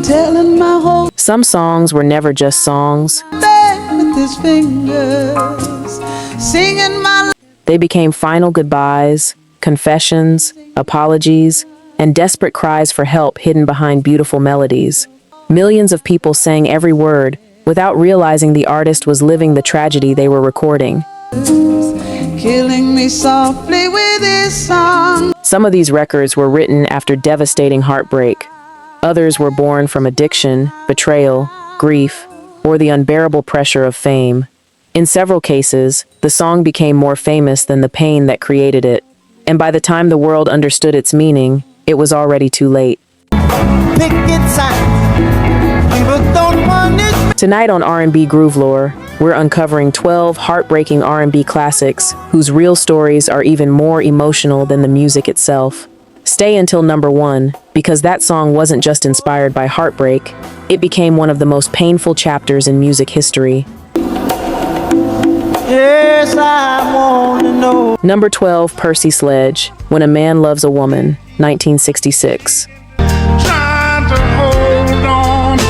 telling my whole Some songs were never just songs. bed with his fingers, singing my They became final goodbyes, confessions, apologies, and desperate cries for help hidden behind beautiful melodies. Millions of people sang every word without realizing the artist was living the tragedy they were recording. killing me softly with his song. Some of these records were written after devastating heartbreak. Others were born from addiction, betrayal, grief, or the unbearable pressure of fame. In several cases, the song became more famous than the pain that created it, and by the time the world understood its meaning, it was already too late. Tonight on R&B GROOVELore, we're uncovering 12 heartbreaking R&B classics whose real stories are even more emotional than the music itself. Stay until number 1, because that song wasn't just inspired by heartbreak, it became one of the most painful chapters in music history. Yes, I want to know. Number 12, Percy Sledge, When a Man Loves a Woman, 1966. Trying to hold on to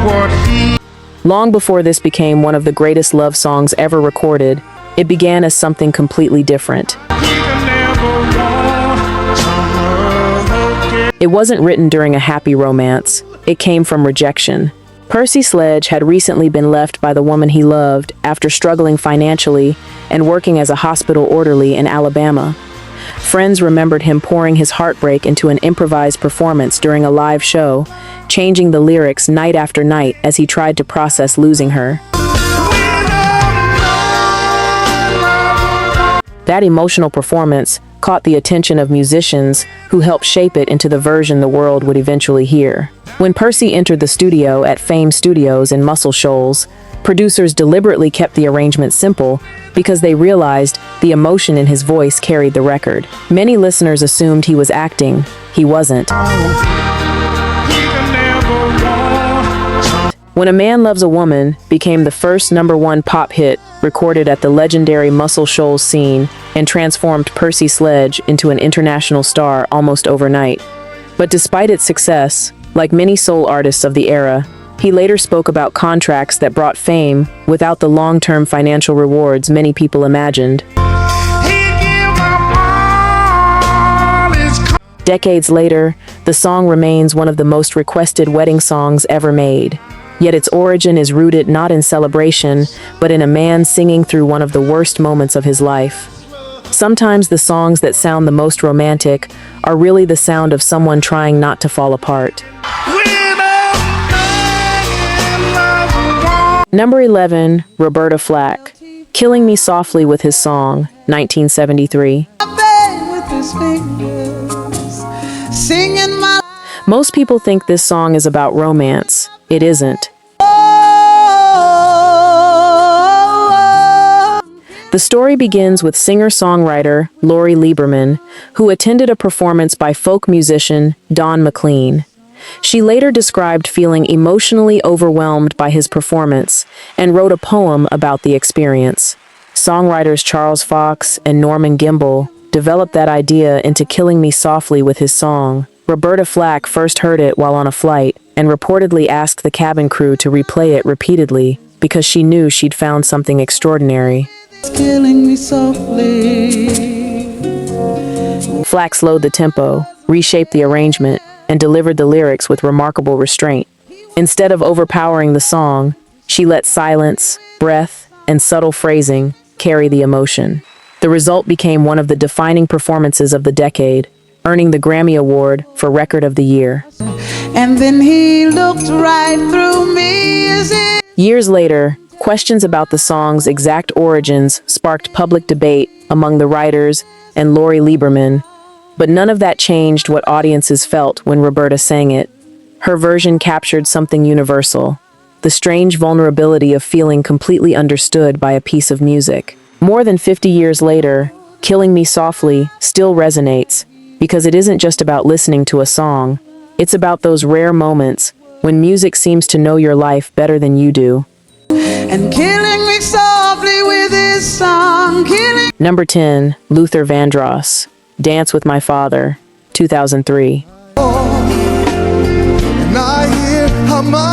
what he Long before this became one of the greatest love songs ever recorded, it began as something completely different. can never want some other girl. It wasn't written during a happy romance. It came from rejection. Percy Sledge had recently been left by the woman he loved after struggling financially and working as a hospital orderly in Alabama. Friends remembered him pouring his heartbreak into an improvised performance during a live show, changing the lyrics night after night as he tried to process losing her. That emotional performance caught the attention of musicians who helped shape it into the version the world would eventually hear. When Percy entered the studio at Fame Studios in Muscle Shoals, producers deliberately kept the arrangement simple because they realized the emotion in his voice carried the record. Many listeners assumed he was acting. He wasn't. When a Man Loves a Woman became the first #1 pop hit recorded at the legendary Muscle Shoals scene and transformed Percy Sledge into an international star almost overnight. But despite its success, like many soul artists of the era, he later spoke about contracts that brought fame without the long-term financial rewards many people imagined. Decades later, the song remains one of the most requested wedding songs ever made. Yet its origin is rooted not in celebration, but in a man singing through one of the worst moments of his life. Sometimes the songs that sound the most romantic are really the sound of someone trying not to fall apart. Number 11, Roberta Flack, Killing Me Softly with His Song, 1973. Bed with his fingers, singing my Most people think this song is about romance. It isn't. The story begins with singer-songwriter Lori Lieberman, who attended a performance by folk musician Don McLean. She later described feeling emotionally overwhelmed by his performance and wrote a poem about the experience. Songwriters Charles Fox and Norman Gimbel developed that idea into Killing Me Softly with His Song. Roberta Flack first heard it while on a flight and reportedly asked the cabin crew to replay it repeatedly because she knew she'd found something extraordinary. killing me softly. Flack slowed the tempo, reshaped the arrangement, and delivered the lyrics with remarkable restraint. Instead of overpowering the song, she let silence, breath, and subtle phrasing carry the emotion. The result became one of the defining performances of the decade, earning the Grammy Award for Record of the Year. And then he looked right through me as if Years later, questions about the song's exact origins sparked public debate among the writers and Lori Lieberman, but none of that changed what audiences felt when Roberta sang it. Her version captured something universal, the strange vulnerability of feeling completely understood by a piece of music. More than 50 years later, Killing Me Softly still resonates because it isn't just about listening to a song, it's about those rare moments when music seems to know your life better than you do. and killing me softly with his song, killing. Number 10, Luther Vandross, Dance with My Father, 2003. And I hear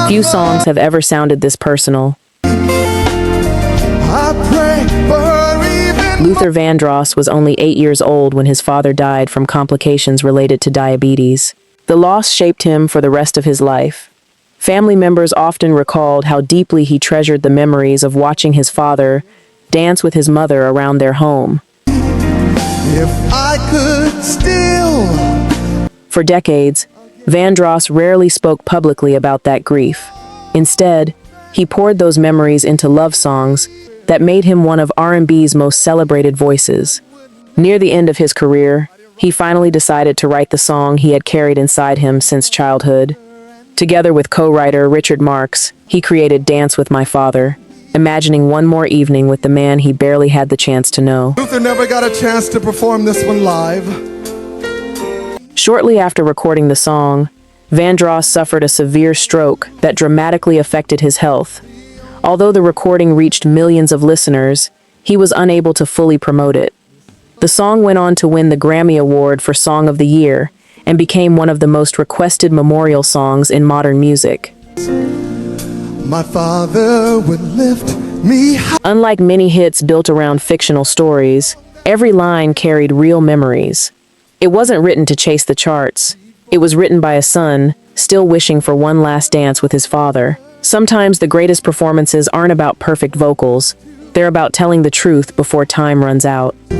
Few songs have ever sounded this personal. I pray for her even Luther Vandross was only 8 years old when his father died from complications related to diabetes. The loss shaped him for the rest of his life. Family members often recalled how deeply he treasured the memories of watching his father dance with his mother around their home. if I could still. For decades, Vandross rarely spoke publicly about that grief. Instead, he poured those memories into love songs that made him one of R&B's most celebrated voices. Near the end of his career, he finally decided to write the song he had carried inside him since childhood. Together with co-writer Richard Marx, he created Dance with My Father, imagining one more evening with the man he barely had the chance to know. Luther never got a chance to perform this one live. Shortly after recording the song, Vandross suffered a severe stroke that dramatically affected his health. Although the recording reached millions of listeners, he was unable to fully promote it. The song went on to win the Grammy Award for Song of the Year and became one of the most requested memorial songs in modern music. My father would lift me high. Unlike many hits built around fictional stories, every line carried real memories. It wasn't written to chase the charts. It was written by a son, still wishing for one last dance with his father. Sometimes the greatest performances aren't about perfect vocals. They're about telling the truth before time runs out. He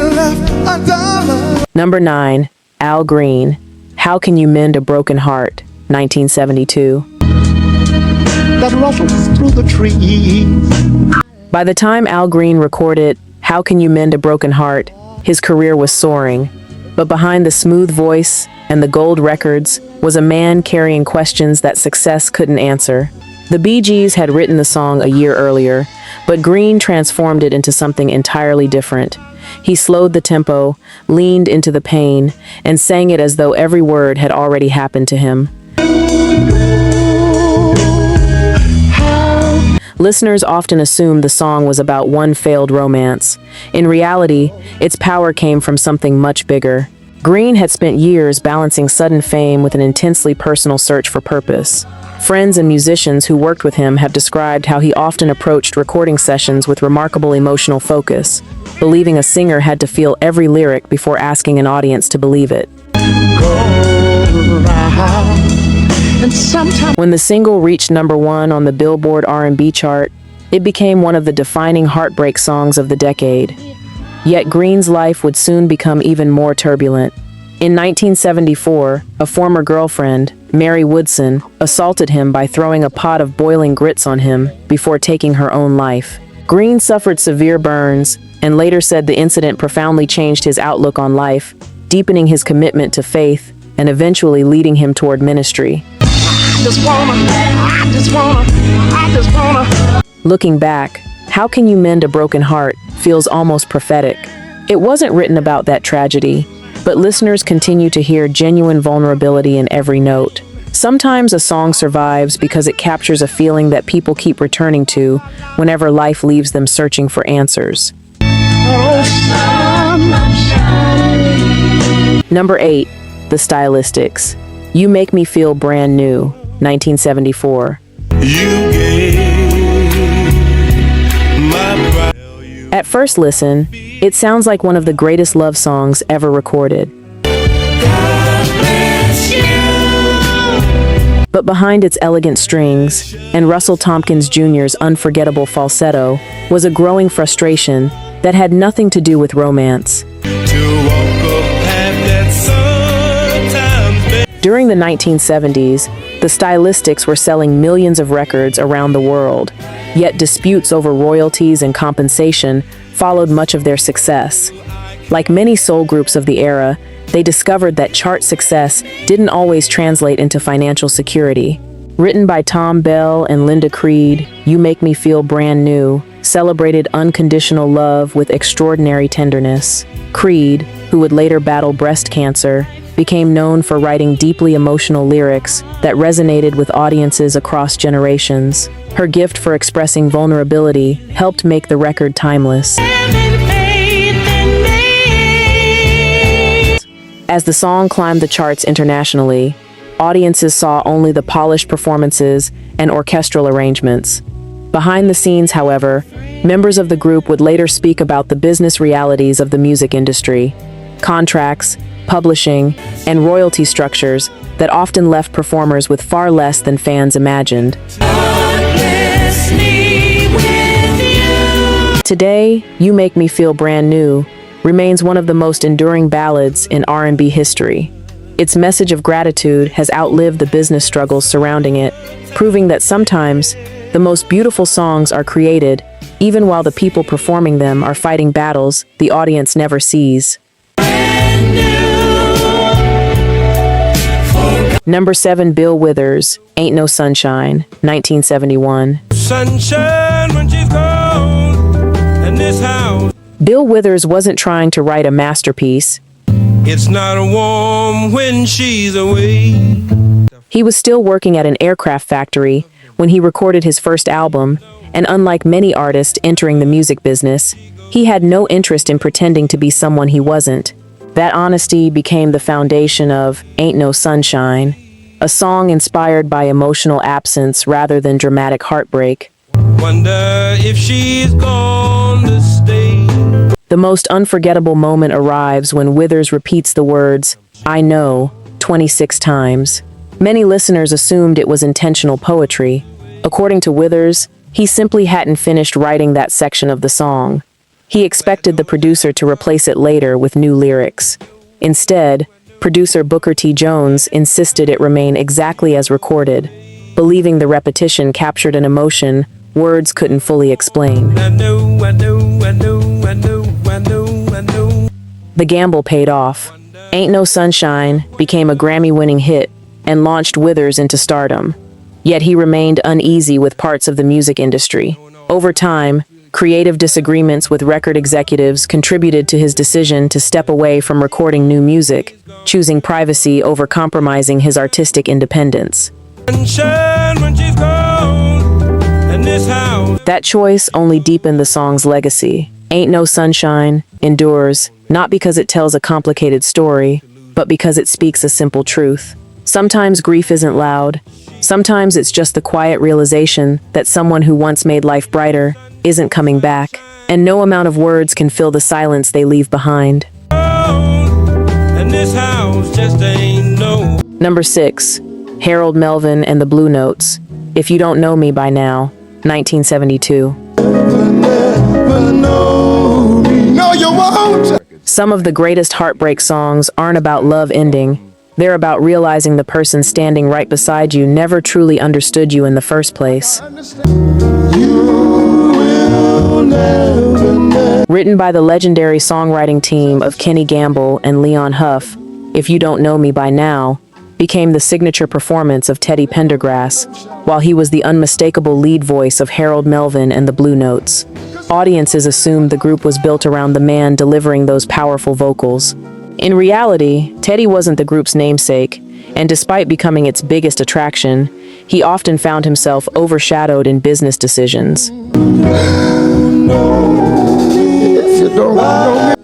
left a dollar. Number 9, Al Green, How Can You Mend a Broken Heart, 1972. That ruffles through the trees. By the time Al Green recorded How Can You Mend a Broken Heart, his career was soaring. But behind the smooth voice and the gold records was a man carrying questions that success couldn't answer. The Bee Gees had written the song a year earlier, but Green transformed it into something entirely different. He slowed the tempo, leaned into the pain, and sang it as though every word had already happened to him. Listeners often assumed the song was about one failed romance. In reality, its power came from something much bigger. Green had spent years balancing sudden fame with an intensely personal search for purpose. Friends and musicians who worked with him have described how he often approached recording sessions with remarkable emotional focus, believing a singer had to feel every lyric before asking an audience to believe it. When the single reached number 1 on the Billboard R&B chart, it became one of the defining heartbreak songs of the decade. Yet Green's life would soon become even more turbulent. In 1974, a former girlfriend, Mary Woodson, assaulted him by throwing a pot of boiling grits on him before taking her own life. Green suffered severe burns and later said the incident profoundly changed his outlook on life, deepening his commitment to faith and eventually leading him toward ministry. Looking back, How Can You Mend a Broken Heart feels almost prophetic. It wasn't written about that tragedy, but listeners continue to hear genuine vulnerability in every note. Sometimes a song survives because it captures a feeling that people keep returning to whenever life leaves them searching for answers. Number 8, The Stylistics, You Make Me Feel Brand New, 1974. At first listen, it sounds like one of the greatest love songs ever recorded. But behind its elegant strings and Russell Tompkins Jr.'s unforgettable falsetto was a growing frustration that had nothing to do with romance. During the 1970s, the Stylistics were selling millions of records around the world, yet disputes over royalties and compensation followed much of their success. Like many soul groups of the era, they discovered that chart success didn't always translate into financial security. Written by Tom Bell and Linda Creed, You Make Me Feel Brand New celebrated unconditional love with extraordinary tenderness. Creed, who would later battle breast cancer, became known for writing deeply emotional lyrics that resonated with audiences across generations. Her gift for expressing vulnerability helped make the record timeless. As the song climbed the charts internationally, audiences saw only the polished performances and orchestral arrangements. Behind the scenes, however, members of the group would later speak about the business realities of the music industry, contracts, publishing, and royalty structures that often left performers with far less than fans imagined. Today, You Make Me Feel Brand New remains one of the most enduring ballads in R&B history. Its message of gratitude has outlived the business struggles surrounding it, proving that sometimes the most beautiful songs are created even while the people performing them are fighting battles the audience never sees. Number 7, Bill Withers, Ain't No Sunshine, 1971. Sunshine when she's gone, and this house. Bill Withers wasn't trying to write a masterpiece. It's not warm when she's away. He was still working at an aircraft factory when he recorded his first album, and unlike many artists entering the music business, he had no interest in pretending to be someone he wasn't. That honesty became the foundation of Ain't No Sunshine, a song inspired by emotional absence rather than dramatic heartbreak. Wonder if she's gone to stay. The most unforgettable moment arrives when Withers repeats the words, "I know," 26 times. Many listeners assumed it was intentional poetry. According to Withers, he simply hadn't finished writing that section of the song. He expected the producer to replace it later with new lyrics. Instead, producer Booker T. Jones insisted it remain exactly as recorded, believing the repetition captured an emotion words couldn't fully explain. I know, I know, I know, I know, I know, I know. The gamble paid off. Ain't No Sunshine became a Grammy-winning hit and launched Withers into stardom. Yet he remained uneasy with parts of the music industry. Over time, creative disagreements with record executives contributed to his decision to step away from recording new music, choosing privacy over compromising his artistic independence. Sunshine when she's gone, and this house. That choice only deepened the song's legacy. Ain't No Sunshine endures, not because it tells a complicated story, but because it speaks a simple truth. Sometimes grief isn't loud. Sometimes it's just the quiet realization that someone who once made life brighter isn't coming back, and no amount of words can fill the silence they leave behind. And this house just ain't no. Number 6, Harold Melvin and the Blue Notes, If You Don't Know Me By Now, 1972. No, you won't. Some of the greatest heartbreak songs aren't about love ending. They're about realizing the person standing right beside you never truly understood you in the first place. Written by the legendary songwriting team of Kenny Gamble and Leon Huff, If You Don't Know Me By Now became the signature performance of Teddy Pendergrass, while he was the unmistakable lead voice of Harold Melvin and the Blue Notes. Audiences assumed the group was built around the man delivering those powerful vocals. In reality, Teddy wasn't the group's namesake, and despite becoming its biggest attraction, he often found himself overshadowed in business decisions.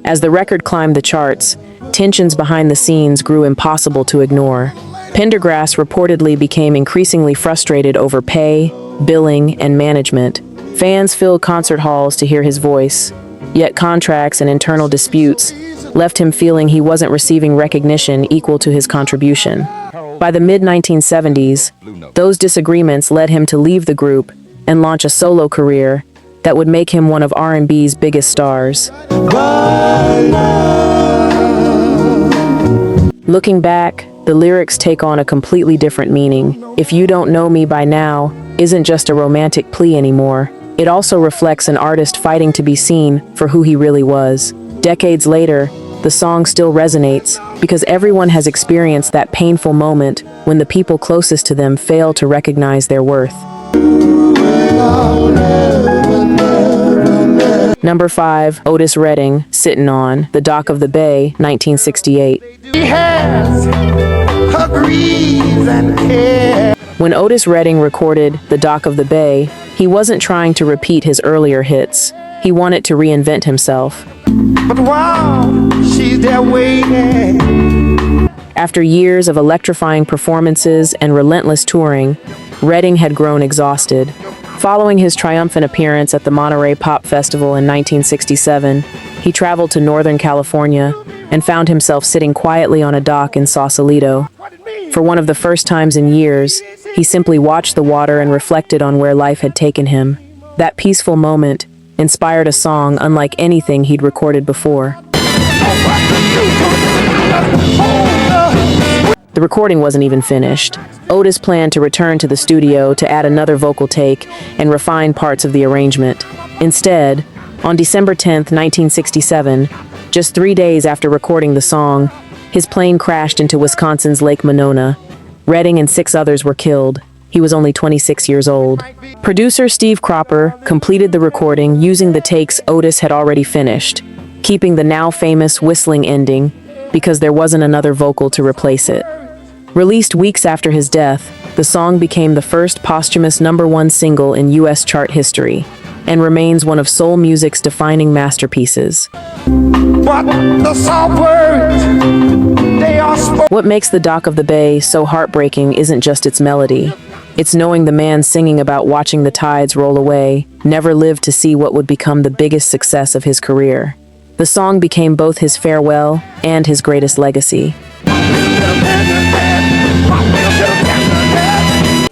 As the record climbed the charts, tensions behind the scenes grew impossible to ignore. Pendergrass reportedly became increasingly frustrated over pay, billing, and management. Fans filled concert halls to hear his voice, yet contracts and internal disputes left him feeling he wasn't receiving recognition equal to his contribution. By the mid-1970s, those disagreements led him to leave the group and launch a solo career that would make him one of R&B's biggest stars. Looking back, the lyrics take on a completely different meaning. If You Don't Know Me By Now isn't just a romantic plea anymore. It also reflects an artist fighting to be seen for who he really was. Decades later, the song still resonates because everyone has experienced that painful moment when the people closest to them fail to recognize their worth. Number 5, Otis Redding, Sittin On, The Dock of the Bay, 1968. When Otis Redding recorded The Dock of the Bay, he wasn't trying to repeat his earlier hits. He wanted to reinvent himself. But while she's there waiting, After years of electrifying performances and relentless touring, Redding had grown exhausted. Following his triumphant appearance at the Monterey Pop Festival in 1967, he traveled to Northern California and found himself sitting quietly on a dock in Sausalito. For one of the first times in years, he simply watched the water and reflected on where life had taken him. That peaceful moment inspired a song unlike anything he'd recorded before. The recording wasn't even finished. Otis planned to return to the studio to add another vocal take and refine parts of the arrangement. Instead, on December 10, 1967, just 3 days after recording the song, his plane crashed into Wisconsin's Lake Monona. Redding and 6 others were killed. He was only 26 years old. Producer Steve Cropper completed the recording using the takes Otis had already finished, keeping the now famous whistling ending because there wasn't another vocal to replace it. Released weeks after his death, the song became the first posthumous #1 single in U.S. chart history and remains one of soul music's defining masterpieces. But the soft words, they are spoken. What makes The Dock of the Bay so heartbreaking isn't just its melody. It's knowing the man singing about watching the tides roll away never lived to see what would become the biggest success of his career. The song became both his farewell and his greatest legacy.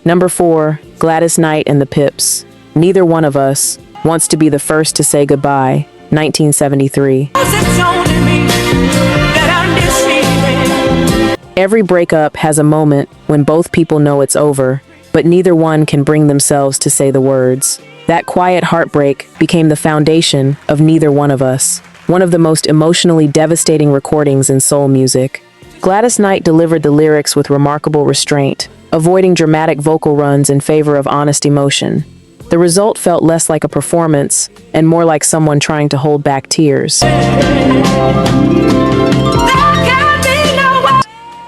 Number 4, Gladys Knight and the Pips. Neither one of us wants to be the first to say goodbye. 1973. Every breakup has a moment when both people know it's over, but neither one can bring themselves to say the words. That quiet heartbreak became the foundation of Neither One of Us, one of the most emotionally devastating recordings in soul music. Gladys Knight delivered the lyrics with remarkable restraint, avoiding dramatic vocal runs in favor of honest emotion. The result felt less like a performance and more like someone trying to hold back tears.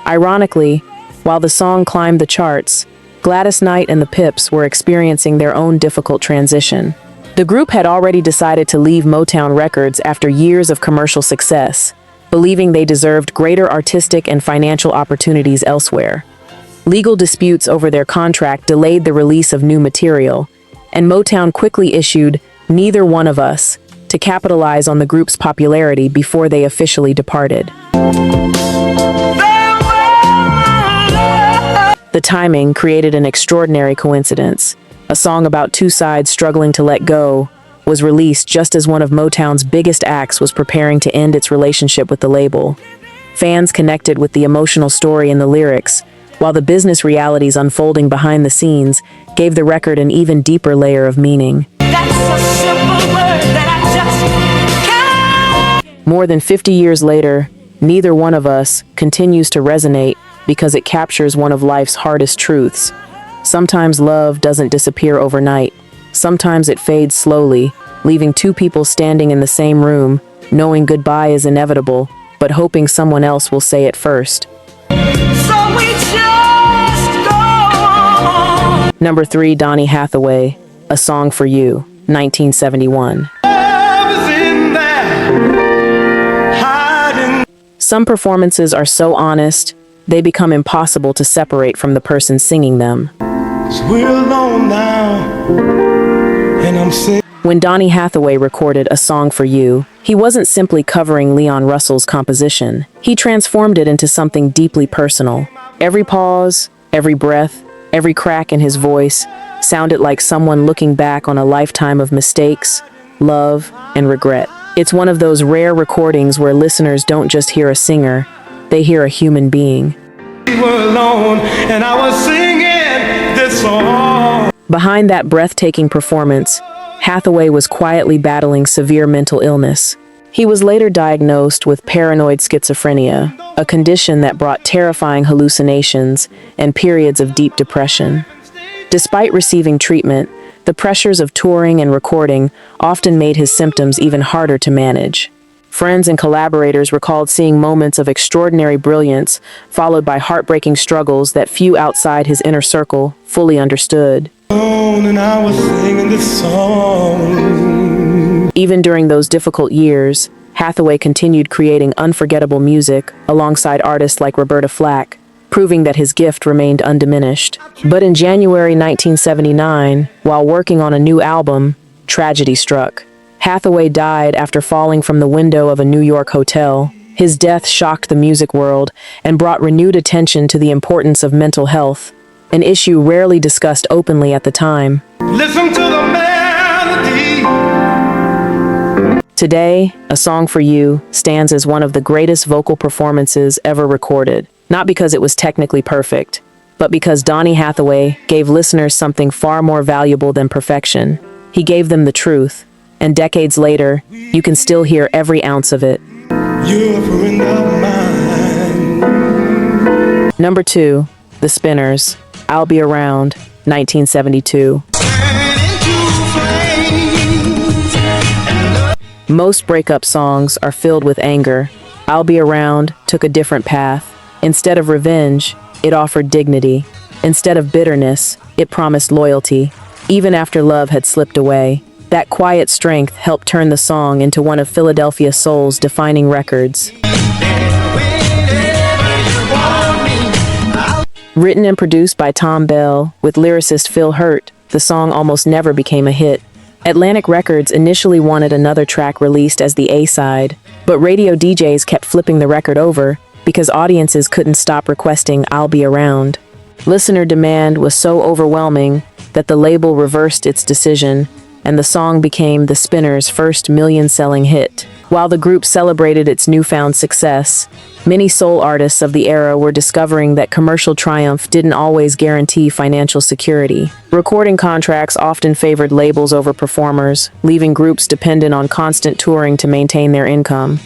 Ironically, while the song climbed the charts, Gladys Knight and the Pips were experiencing their own difficult transition. The group had already decided to leave Motown Records after years of commercial success, believing they deserved greater artistic and financial opportunities elsewhere. Legal disputes over their contract delayed the release of new material, and Motown quickly issued Neither One of Us to capitalize on the group's popularity before they officially departed. The timing created an extraordinary coincidence. A song about 2 sides struggling to let go was released just as one of Motown's biggest acts was preparing to end its relationship with the label. Fans connected with the emotional story in the lyrics, while the business realities unfolding behind the scenes gave the record an even deeper layer of meaning. That's a simple word that I just can't. More than 50 years later, Neither One of Us continues to resonate because it captures one of life's hardest truths. Sometimes love doesn't disappear overnight. Sometimes it fades slowly, leaving 2 people standing in the same room, knowing goodbye is inevitable, but hoping someone else will say it first. So we just go on. Number 3, Donny Hathaway, A Song for You, 1971. Some performances are so honest, they become impossible to separate from the person singing them. We're alone now, and I'm sick. When Donny Hathaway recorded A Song for You, he wasn't simply covering Leon Russell's composition. He transformed it into something deeply personal. Every pause, every breath, every crack in his voice sounded like someone looking back on a lifetime of mistakes, love, and regret. It's one of those rare recordings where listeners don't just hear a singer, they hear a human being. We were alone, and I was singing this song. Behind that breathtaking performance, Hathaway was quietly battling severe mental illness. He was later diagnosed with paranoid schizophrenia, a condition that brought terrifying hallucinations and periods of deep depression. Despite receiving treatment, the pressures of touring and recording often made his symptoms even harder to manage. Friends and collaborators recalled seeing moments of extraordinary brilliance, followed by heartbreaking struggles that few outside his inner circle fully understood. And I was singing this song. Even during those difficult years, Hathaway continued creating unforgettable music alongside artists like Roberta Flack, proving that his gift remained undiminished. But in January 1979, while working on a new album, tragedy struck. Hathaway died after falling from the window of a New York hotel. His death shocked the music world and brought renewed attention to the importance of mental health, an issue rarely discussed openly at the time. Listen to the melody. Today, A Song for You stands as one of the greatest vocal performances ever recorded, not because it was technically perfect, but because Donny Hathaway gave listeners something far more valuable than perfection. He gave them the truth, and decades later, you can still hear every ounce of it. You're a friend of mine. Number 2, The Spinners, I'll Be Around, 1972. Most breakup songs are filled with anger. I'll Be Around took a different path. Instead of revenge, it offered dignity. Instead of bitterness, it promised loyalty. Even after love had slipped away, that quiet strength helped turn the song into one of Philadelphia soul's defining records. Written and produced by Tom Bell, with lyricist Phil Hurt, the song almost never became a hit. Atlantic Records initially wanted another track released as the A-side, but radio DJs kept flipping the record over because audiences couldn't stop requesting I'll Be Around. Listener demand was so overwhelming that the label reversed its decision, and the song became the Spinners' first million-selling hit. While the group celebrated its newfound success, many soul artists of the era were discovering that commercial triumph didn't always guarantee financial security. Recording contracts often favored labels over performers, leaving groups dependent on constant touring to maintain their income.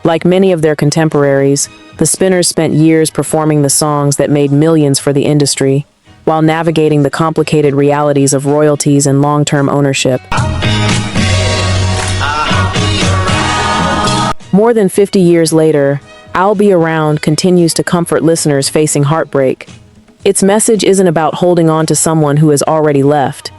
Like many of their contemporaries, the Spinners spent years performing the songs that made millions for the industry, while navigating the complicated realities of royalties and long-term ownership. More than 50 years later, I'll Be Around continues to comfort listeners facing heartbreak. Its message isn't about holding on to someone who has already left.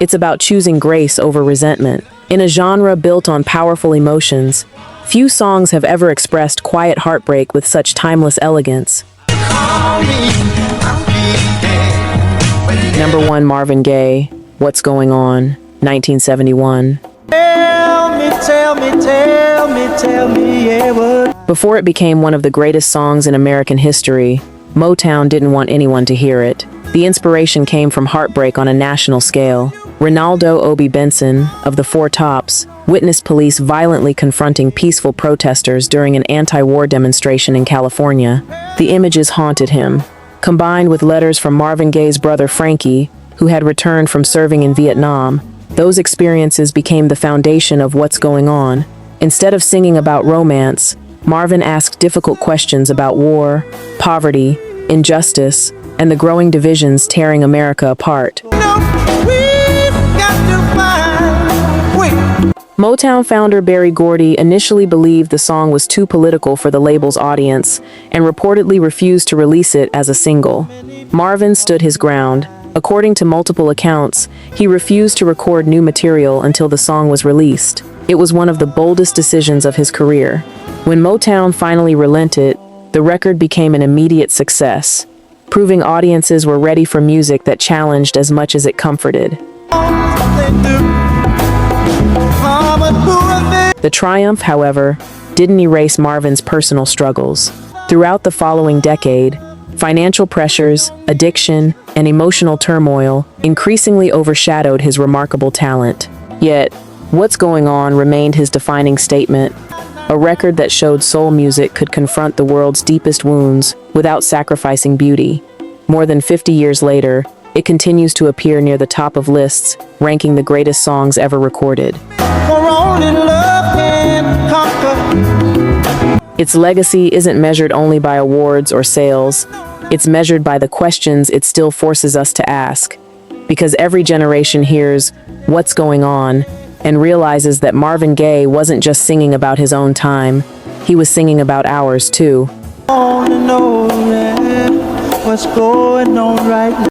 It's about choosing grace over resentment. In a genre built on powerful emotions, few songs have ever expressed quiet heartbreak with such timeless elegance. Number 1, Marvin Gaye, What's Going On, 1971. Tell me, yeah, what? Before it became one of the greatest songs in American history, Motown didn't want anyone to hear it. The inspiration came from heartbreak on a national scale. Ronaldo Obi Benson, of the Four Tops, witnessed police violently confronting peaceful protesters during an anti-war demonstration in California. The images haunted him. Combined with letters from Marvin Gaye's brother Frankie, who had returned from serving in Vietnam, those experiences became the foundation of What's Going On. Instead of singing about romance, Marvin asked difficult questions about war, poverty, injustice, and the growing divisions tearing America apart. Motown founder Berry Gordy initially believed the song was too political for the label's audience and reportedly refused to release it as a single. Marvin stood his ground. According to multiple accounts, he refused to record new material until the song was released. It was one of the boldest decisions of his career. When Motown finally relented, the record became an immediate success, proving audiences were ready for music that challenged as much as it comforted. The triumph, however, didn't erase Marvin's personal struggles. Throughout the following decade, financial pressures, addiction, and emotional turmoil increasingly overshadowed his remarkable talent. Yet, What's Going On remained his defining statement, a record that showed soul music could confront the world's deepest wounds without sacrificing beauty. More than 50 years later, it continues to appear near the top of lists, ranking the greatest songs ever recorded. Its legacy isn't measured only by awards or sales. It's measured by the questions it still forces us to ask. Because every generation hears What's Going On and realizes that Marvin Gaye wasn't just singing about his own time, he was singing about ours too. What's going on right now?